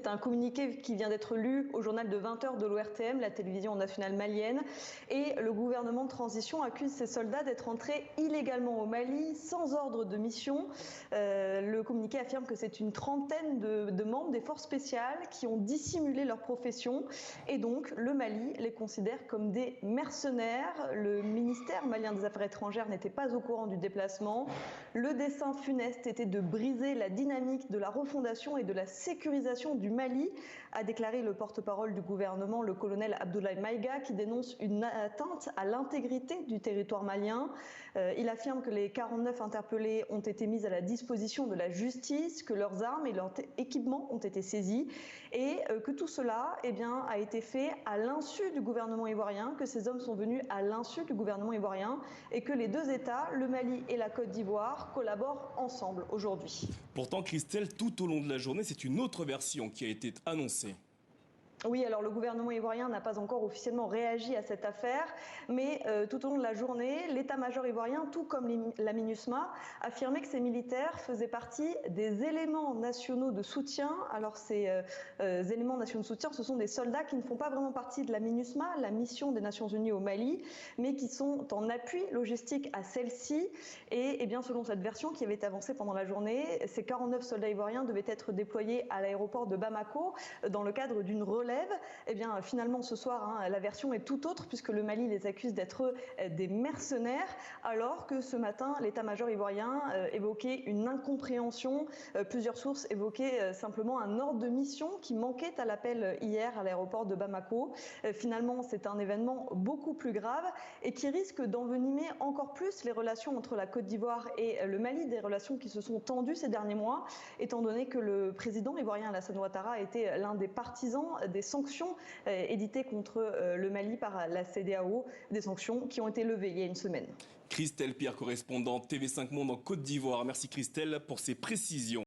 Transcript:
un communiqué qui vient d'être lu au journal de 20 h de l'ORTM, la télévision nationale malienne. Et le gouvernement de transition accuse ces soldats d'être entrés illégalement au Mali, sans ordre de mission. Le communiqué affirme que c'est une trentaine de membres des forces spéciales qui ont dissimulé leur profession. Et donc, le Mali les considère comme des mercenaires. Le ministère malien des Affaires étrangères n'était pas au courant du déplacement. Le dessein funeste était de briser la dynamique de la refondation et de la sécurisation du Mali, a déclaré le porte-parole du gouvernement, le colonel Abdoulaye Maïga, qui dénonce une atteinte à l'intégrité du territoire malien. Il affirme que les 49 interpellés ont été mis à la disposition de la justice, que leurs armes et leurs équipements ont été saisis et que tout cela a été fait à l'insu du gouvernement ivoirien, que ces hommes sont venus à l'insu du gouvernement ivoirien et que les deux États, le Mali et la Côte d'Ivoire, collaborent ensemble aujourd'hui. Pourtant, Christelle, tout au long de la journée, c'est une autre version qui a été annoncée. Oui, alors le gouvernement ivoirien n'a pas encore officiellement réagi à cette affaire, mais tout au long de la journée, l'état-major ivoirien, tout comme la MINUSMA, affirmait que ces militaires faisaient partie des éléments nationaux de soutien. Alors ces éléments nationaux de soutien, ce sont des soldats qui ne font pas vraiment partie de la MINUSMA, la mission des Nations Unies au Mali, mais qui sont en appui logistique à celle-ci. Et bien selon cette version qui avait été avancée pendant la journée, ces 49 soldats ivoiriens devaient être déployés à l'aéroport de Bamako dans le cadre d'une relève. Finalement ce soir, la version est tout autre puisque le Mali les accuse d'être des mercenaires, alors que ce matin, l'état-major ivoirien évoquait une incompréhension. Plusieurs sources évoquaient simplement un ordre de mission qui manquait à l'appel hier à l'aéroport de Bamako. Finalement, c'est un événement beaucoup plus grave et qui risque d'envenimer encore plus les relations entre la Côte d'Ivoire et le Mali, des relations qui se sont tendues ces derniers mois, étant donné que le président ivoirien Alassane Ouattara a été l'un des partisans des sanctions éditées contre le Mali par la CEDEAO, des sanctions qui ont été levées il y a une semaine. Christelle Pierre, correspondante TV5 Monde en Côte d'Ivoire. Merci Christelle pour ces précisions.